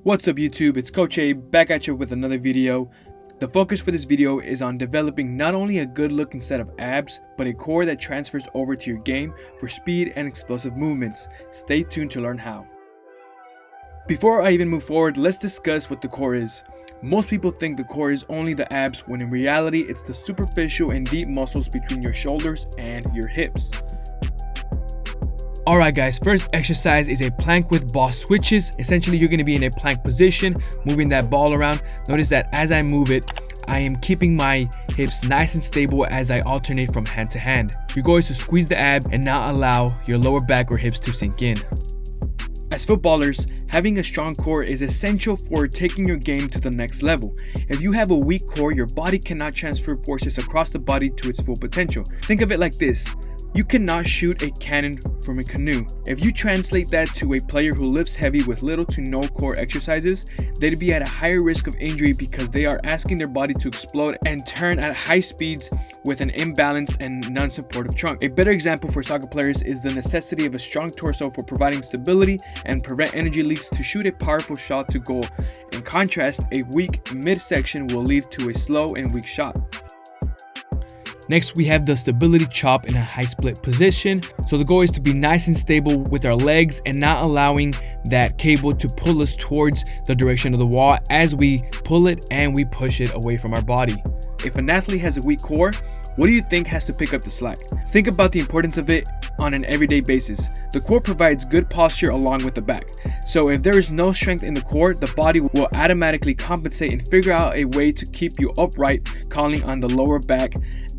What's up YouTube, it's Coach A back at you with another video. The focus for this video is on developing not only a good looking set of abs, but a core that transfers over to your game for speed and explosive movements. Stay tuned to learn how. Before I even move forward, let's discuss what the core is. Most people think the core is only the abs, when in reality it's the superficial and deep muscles between your shoulders and your hips. Alright guys, first exercise is a plank with ball switches. Essentially you're going to be in a plank position, moving that ball around. Notice that as I move it, I am keeping my hips nice and stable as I alternate from hand to hand. Your goal is to squeeze the ab and not allow your lower back or hips to sink in. As footballers, having a strong core is essential for taking your game to the next level. If you have a weak core, your body cannot transfer forces across the body to its full potential. Think of it like this. You cannot shoot a cannon from a canoe. If you translate that to a player who lifts heavy with little to no core exercises, they'd be at a higher risk of injury because they are asking their body to explode and turn at high speeds with an imbalanced and non-supportive trunk. A better example for soccer players is the necessity of a strong torso for providing stability and prevent energy leaks to shoot a powerful shot to goal. In contrast, a weak midsection will lead to a slow and weak shot. Next, we have the stability chop in a high split position. So the goal is to be nice and stable with our legs and not allowing that cable to pull us towards the direction of the wall as we pull it and we push it away from our body. If an athlete has a weak core, what do you think has to pick up the slack? Think about the importance of it on an everyday basis. The core provides good posture along with the back. So if there is no strength in the core, the body will automatically compensate and figure out a way to keep you upright, calling on the lower back,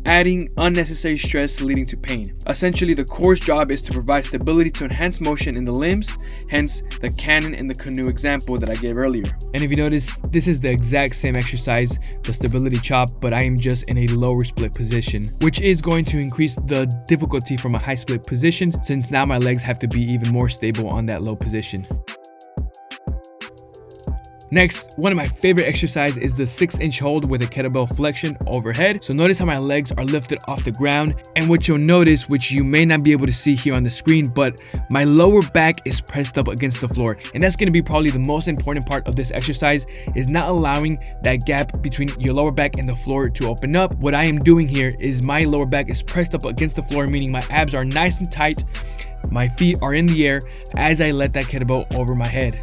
adding unnecessary stress leading to pain. Essentially, the core's job is to provide stability to enhance motion in the limbs, hence the cannon and the canoe example that I gave earlier. And if you notice, this is the exact same exercise, the stability chop, but I am just in a lower split position, which is going to increase the difficulty from a high split position since now my legs have to be even more stable on that low position. Next, one of my favorite exercises is the 6-inch hold with a kettlebell flexion overhead. So notice how my legs are lifted off the ground, and what you'll notice, which you may not be able to see here on the screen, but my lower back is pressed up against the floor. And that's going to be probably the most important part of this exercise, is not allowing that gap between your lower back and the floor to open up. What I am doing here is my lower back is pressed up against the floor, meaning my abs are nice and tight. My feet are in the air as I let that kettlebell over my head.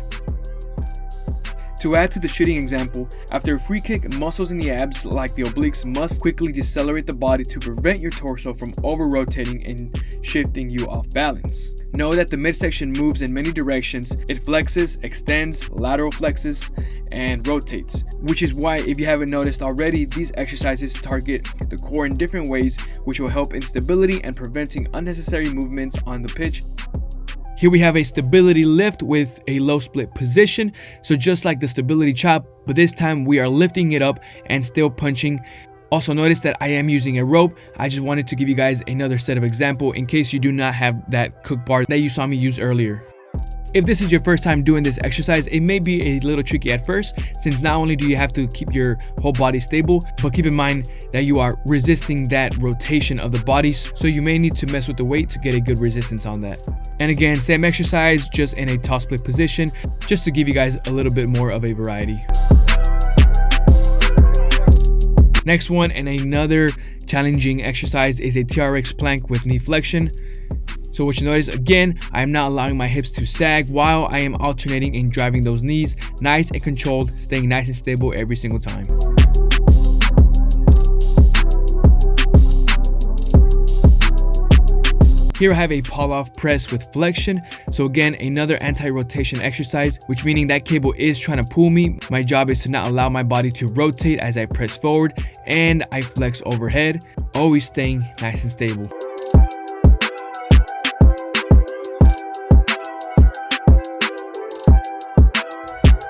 To add to the shooting example, after a free kick, muscles in the abs like the obliques must quickly decelerate the body to prevent your torso from over-rotating and shifting you off balance. Know that the midsection moves in many directions. It flexes, extends, lateral flexes, and rotates, which is why, if you haven't noticed already, these exercises target the core in different ways, which will help in stability and preventing unnecessary movements on the pitch. Here we have a stability lift with a low split position. So just like the stability chop, but this time we are lifting it up and still punching. Also notice that I am using a rope. I just wanted to give you guys another set of example in case you do not have that cook bar that you saw me use earlier. If this is your first time doing this exercise, it may be a little tricky at first, since not only do you have to keep your whole body stable, but keep in mind that you are resisting that rotation of the body, so you may need to mess with the weight to get a good resistance on that. And again, same exercise, just in a top split position, just to give you guys a little bit more of a variety. Next one, and another challenging exercise, is a TRX plank with knee flexion. So what you notice, again, I am not allowing my hips to sag while I am alternating and driving those knees nice and controlled, staying nice and stable every single time. Here I have a pull-off press with flexion. So again, another anti-rotation exercise, which meaning that cable is trying to pull me. My job is to not allow my body to rotate as I press forward and I flex overhead, always staying nice and stable.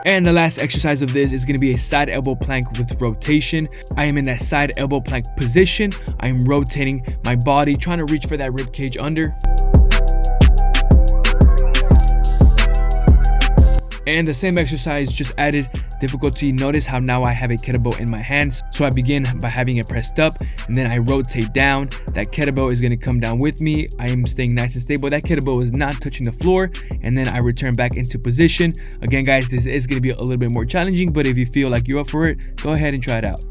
And the last exercise of this is going to be a side elbow plank with rotation. I am in that side elbow plank position. I am rotating my body, trying to reach for that rib cage under. And the same exercise, just added difficulty. Notice how now I have a kettlebell in my hands. So I begin by having it pressed up, and then I rotate down. That kettlebell is going to come down with me. I am staying nice and stable. That kettlebell is not touching the floor, and then I return back into position. Again, guys, this is going to be a little bit more challenging, but if you feel like you're up for it, go ahead and try it out.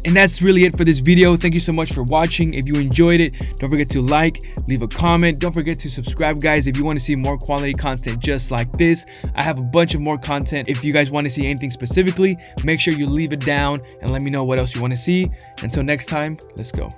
And that's really it for this video. Thank you so much for watching. If you enjoyed it, don't forget to like, leave a comment. Don't forget to subscribe, guys, if you want to see more quality content just like this. I have a bunch of more content. If you guys want to see anything specifically, make sure you leave it down and let me know what else you want to see. Until next time, let's go.